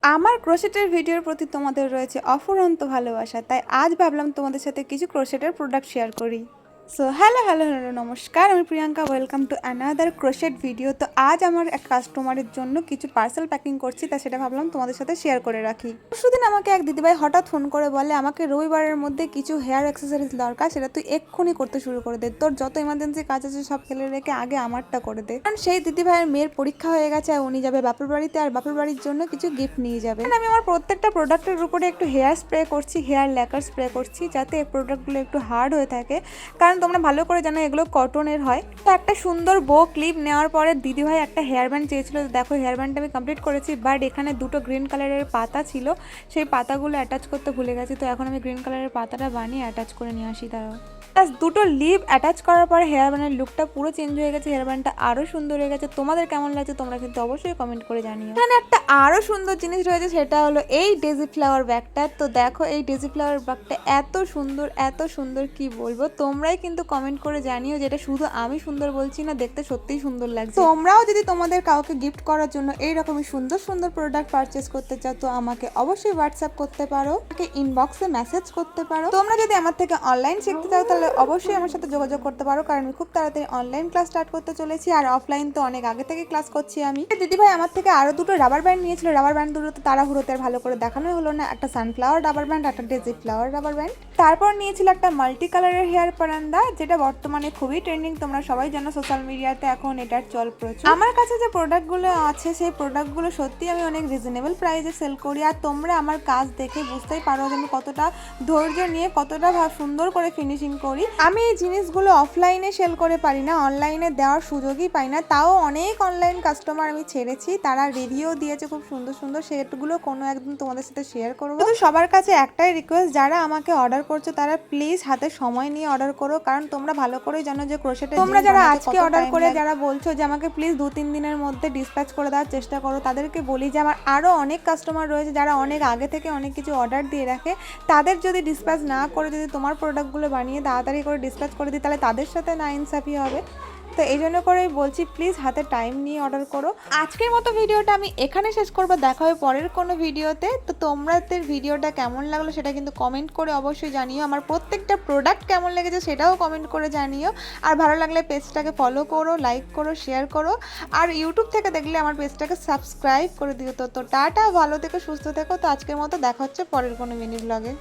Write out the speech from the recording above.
আমার ক্রোশেটের ভিডিওর প্রতি তোমাদের রয়েছে অফুরন্ত ভালোবাসা, তাই আজ ভাবলাম তোমাদের সাথে কিছু ক্রোশেটের প্রোডাক্ট শেয়ার করি। সো হ্যালো নমস্কার, আমি Priyanka, welcome to another crochet video. তো আজ আমার এক কাস্টমারের জন্য কিছু পার্সেল প্যাকিং করছি, তা সেটা ভাবলাম তোমাদের সাথে শেয়ার করে রাখি। পরশুদিন আমাকে এক দিদিভাই হঠাৎ ফোন করে বলে, আমাকে রবিবারের মধ্যে কিছু হেয়ার অ্যাক্সেসরিজ দরকার, সেটা তুই এক্ষুনি করতে শুরু করে দে, তোর যত ইমার্জেন্সি কাজ আছে সব ফেলে রেখে আগে আমারটা করে দে। কারণ সেই দিদিভাইয়ের মেয়ের পরীক্ষা হয়ে গেছে আর উনি যাবে বাপের বাড়িতে, আর বাপের বাড়ির জন্য কিছু গিফট নিয়ে যাবে। আমি আমার প্রত্যেকটা প্রোডাক্টের উপরে একটু হেয়ার স্প্রে করছি, হেয়ার ল্যাকার স্প্রে করছি, যাতে এই প্রোডাক্টগুলো একটু হার্ড হয়ে থাকে। কারণ তোমরা ভালো করে জানো এগুলো কটনের হয়। তো একটা সুন্দর বো ক্লিপ নেওয়ার পরে দিদিভাই একটা হেয়ার ব্যান্ড চেয়েছিল, দেখো হেয়ার ব্যান্ডটা আমি কমপ্লিট করেছি। বাট এখানে দুটো গ্রিন কালারের পাতা ছিল, সেই পাতাগুলো অ্যাটাচ করতে ভুলে গেছি। তো এখন আমি গ্রিন কালারের পাতাটা বানিয়ে অ্যাটাচ করে নিয়ে আসি। তারা প্লাস দুটো লিভ অ্যাটাচ করার পরে হেয়ার ব্যান্ডের লুকটা পুরো চেঞ্জ হয়ে গেছে, হেয়ার ব্যান্ডটা আরও সুন্দর হয়ে গেছে। তোমাদের কেমন লাগছে তোমরা কিন্তু অবশ্যই কমেন্ট করে জানিও। এখানে একটা আরও সুন্দর জিনিস রয়েছে, সেটা হলো এই ডেজি ফ্লাওয়ার ব্যাগটা। তো দেখো এই ডেজি ফ্লাওয়ার ব্যাগটা এত সুন্দর কি বলবো, তোমরাই কিন্তু কমেন্ট করে জানিও, যেটা শুধু আমি সুন্দর বলছি না, দেখতে সত্যিই সুন্দর লাগছে। তোমরাও যদি তোমাদের কাউকে গিফট করার জন্য এইরকমই সুন্দর প্রোডাক্ট পারচেস করতে চাও, তো আমাকে অবশ্যই হোয়াটসঅ্যাপ করতে পারো, আমাকে ইনবক্সে মেসেজ করতে পারো। তোমরা যদি আমার থেকে অনলাইন শিখতে চাও তাহলে অবশ্যই আমার সাথে যোগাযোগ করতে পারো, কারণ আমি খুব তাড়াতাড়ি অনলাইন ক্লাস স্টার্ট করতে চলেছি, আর অফলাইন তো অনেক আগে থেকে ক্লাস করছি আমি। দিদিভাই আমার থেকে আরো দুটো রাবার ব্যান্ড নিয়েছিল, রাবার ব্যান্ড দুটো তো তাড়াহুড়োতে আর ভালো করে দেখানোই হলো না। একটা সানফ্লাওয়ার রাবার ব্যান্ড, একটা ডেজি ফ্লাওয়ার রাবার ব্যান্ড। তারপর নিয়েছিল একটা মাল্টি কালারের হেয়ার পারান্দা, যেটা বর্তমানে খুবই ট্রেন্ডিং, তোমরা সবাই জানো সোশ্যাল মিডিয়াতে এখন এটার চল প্রচুর। আমার কাছে যে প্রোডাক্টগুলো আছে সেই প্রোডাক্টগুলো সত্যি আমি অনেক রিজনেবল প্রাইসে সেল করি, আর তোমরা আমার কাজ দেখে বুঝতেই পারো যে আমি কতটা ধৈর্য নিয়ে কতটা সুন্দর করে ফিনিশিং করি। আমি এই জিনিসগুলো অফলাইনে সেল করে পারি না, অনলাইনে দেওয়ার সুযোগই পাই না। তাও অনেক অনলাইন কাস্টমার আমি ছেড়েছি, তারা রিভিউ দিয়েছে খুব সুন্দর, সেগুলো কোনো একদিন তোমাদের সাথে শেয়ার করবো। তো সবার কাছে একটাই রিকোয়েস্ট, যারা আমাকে অর্ডার করছো তারা প্লিজ হাতে সময় নিয়ে অর্ডার করো, কারণ তোমরা ভালো করেই জানো যে ক্রোশেটে তোমরা যারা আজকে অর্ডার করে যারা বলছো যে আমাকে প্লিজ 2-3 দিনের মধ্যে ডিসপ্যাচ করে দেওয়ার চেষ্টা করো, তাদেরকে বলি যে আমার আরও অনেক কাস্টমার রয়েছে যারা অনেক আগে থেকে অনেক কিছু অর্ডার দিয়ে রাখে। তাদের যদি ডিসপ্যাচ না করে যদি তোমার প্রোডাক্টগুলো বানিয়ে তাড়াতাড়ি করে ডিসপ্যাচ করে দিই, তাহলে তাদের সাথে নাইনসাফি হবে। তো এই জন্য করেই বলছি প্লিজ হাতে টাইম নিয়ে অর্ডার করো। আজকের মতো ভিডিওটা আমি এখানে শেষ করবো, দেখা হবে পরের কোনো ভিডিওতে। তো তোমাদের ভিডিওটা কেমন লাগলো সেটা কিন্তু কমেন্ট করে অবশ্যই জানিও, আমার প্রত্যেকটা প্রোডাক্ট কেমন লেগেছে সেটাও কমেন্ট করে জানিও। আর ভালো লাগলে পেজটাকে ফলো করো, লাইক করো, শেয়ার করো, আর ইউটিউব থেকে দেখলে আমার পেজটাকে সাবস্ক্রাইব করে দিও। তো টাটা, ভালো থেকো, সুস্থ থেকো। তো আজকের মতো দেখা হচ্ছে পরের কোনো মিনি ব্লগে।